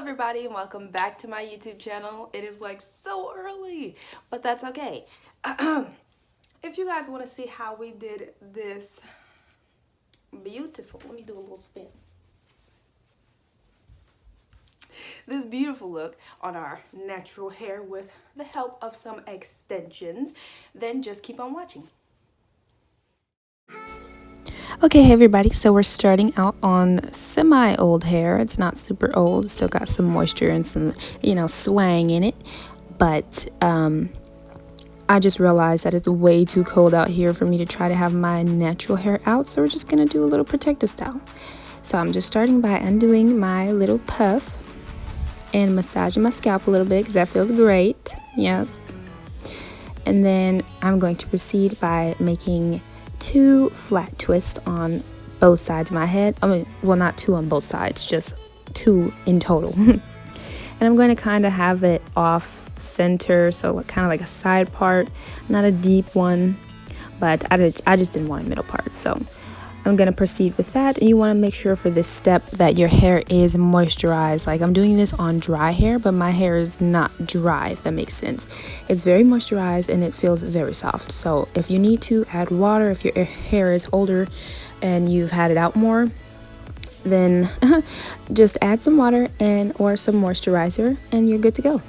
everybody, and welcome back to my YouTube channel. It is like so early, but that's okay. If you guys want to see how we did this beautiful, let me do a little spin. This beautiful look on our natural hair with the help of some extensions, then just keep on watching. Okay, hey everybody, so we're starting out on semi-old hair. It's not super old, still got some moisture and some, swang in it. But I just realized that it's way too cold out here for me to try to have my natural hair out, so we're just gonna do a little protective style. So I'm just starting by undoing my little puff and massaging my scalp a little bit because that feels great, yes. And then I'm going to proceed by making 2 flat twists on both sides of my head. Well, not 2 on both sides, just 2 in total. And I'm going to kind of have it off center, so kind of like a side part, not a deep one, but I just didn't want a middle part. So I'm going to proceed with that. And you want to make sure for this step that your hair is moisturized. Like, I'm doing this on dry hair, but my hair is not dry, if that makes sense. It's very moisturized and it feels very soft. So if you need to add water, if your hair is older and you've had it out more, then just add some water or some moisturizer and you're good to go.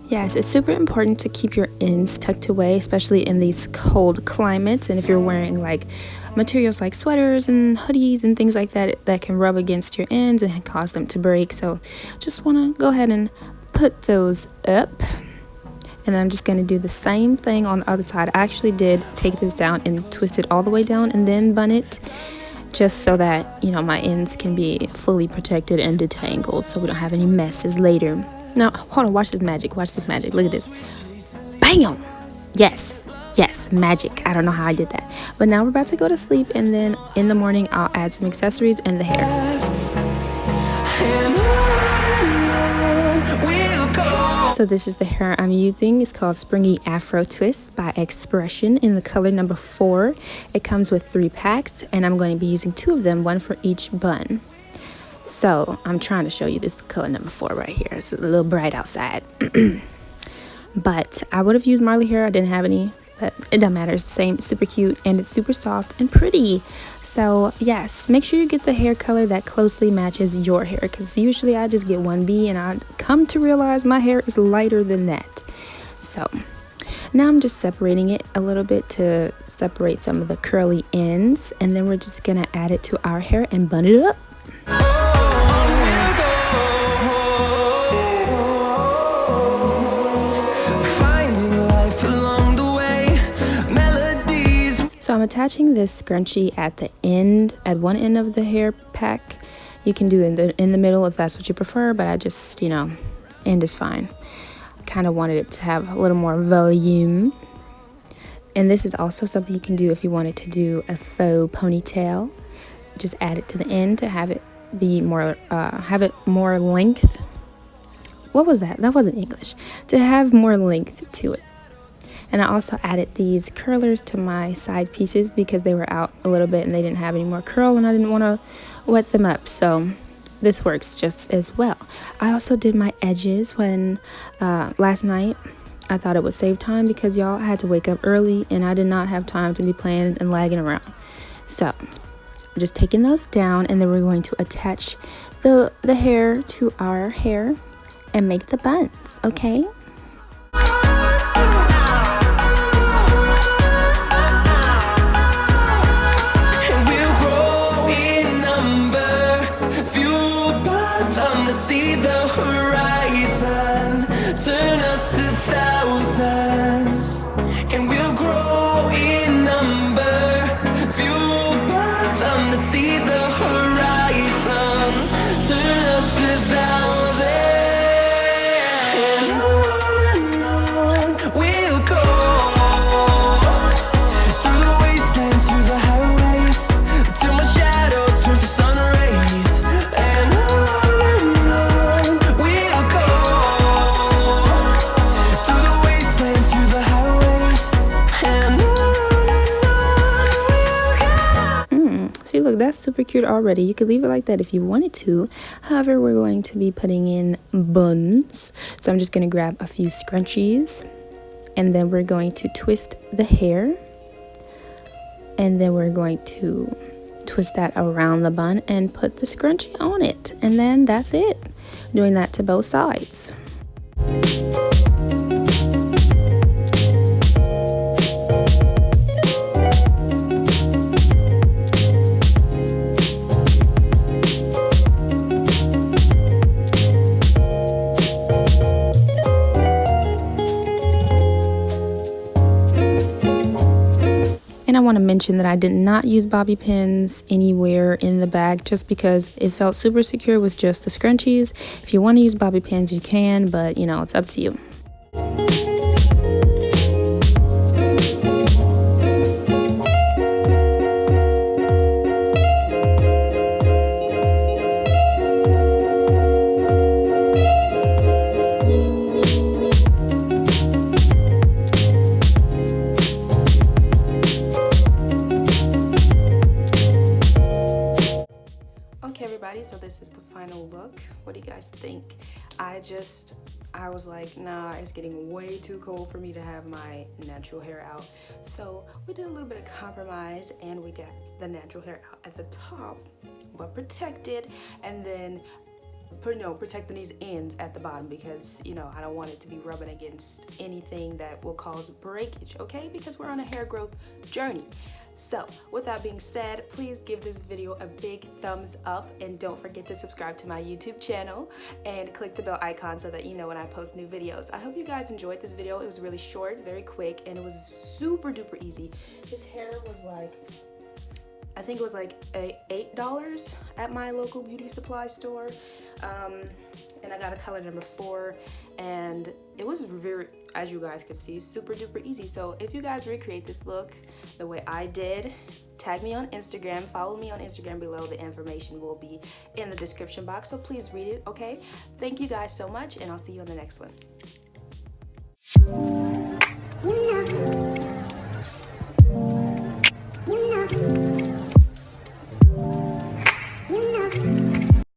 Yes, it's super important to keep your ends tucked away, especially in these cold climates. And if you're wearing like materials like sweaters and hoodies and things like that, that can rub against your ends and cause them to break. So just want to go ahead and put those up. And then I'm just going to do the same thing on the other side. I actually did take this down and twist it all the way down and then bun it, just so that, my ends can be fully protected and detangled so we don't have any messes later. Now, hold on, watch this magic, look at this. Bam! Yes, magic. I don't know how I did that. But now we're about to go to sleep, and then in the morning, I'll add some accessories and the hair. So this is the hair I'm using. It's called Springy Afro Twist by Expression in the color number 4. It comes with 3 packs, and I'm going to be using 2 of them, 1 for each bun. So I'm trying to show you this color number 4 right here. It's a little bright outside. But I would have used Marley hair. I didn't have any, but it doesn't matter. It's the same. It's super cute and it's super soft and pretty. So yes, make sure you get the hair color that closely matches your hair, because usually I just get 1B and I come to realize my hair is lighter than that. So now I'm just separating it a little bit to separate some of the curly ends, and then we're just gonna add it to our hair and bun it up. Finding life along the way, melody I'm attaching this scrunchie at the end, at one end of the hair pack. You can do it in the middle if that's what you prefer, but I just, you know, end is fine. Kind of wanted it to have a little more volume. And this is also something you can do if you wanted to do a faux ponytail. Just add it to the end to have it be more, have it more length. What was that? That wasn't English. To have more length to it. And I also added these curlers to my side pieces because they were out a little bit and they didn't have any more curl and I didn't want to wet them up. So this works just as well. I also did my edges when last night. I thought it would save time because y'all had to wake up early and I did not have time to be playing and lagging around. So I'm just taking those down and then we're going to attach the hair to our hair and make the buns, okay? See, look, that's super cute already. You could leave it like that if you wanted to. However, we're going to be putting in buns. So I'm just going to grab a few scrunchies and then we're going to twist the hair. And then we're going to twist that around the bun and put the scrunchie on it. And then that's it. Doing that to both sides. I want to mention that I did not use bobby pins anywhere in the bag just because it felt super secure with just the scrunchies. If you want to use bobby pins, you can, but you know, it's up to you. So this is the final look. What do you guys think? I was like, nah, it's getting way too cold for me to have my natural hair out. So we did a little bit of compromise and we got the natural hair out at the top, but protected, and then protecting these ends at the bottom because, you know, I don't want it to be rubbing against anything that will cause breakage, okay? Because we're on a hair growth journey. So with that being said, please give this video a big thumbs up and don't forget to subscribe to my YouTube channel and click the bell icon so that you know when I post new videos. I hope you guys enjoyed this video. It was really short, very quick, and it was super duper easy. This hair was like, I think it was like $8 at my local beauty supply store. And I got a color number 4, and it was very, as you guys could see, super duper easy. So if you guys recreate this look the way I did, tag me on Instagram, follow me on Instagram below. The information will be in the description box, so please read it, okay? Thank you guys so much, and I'll see you on the next one.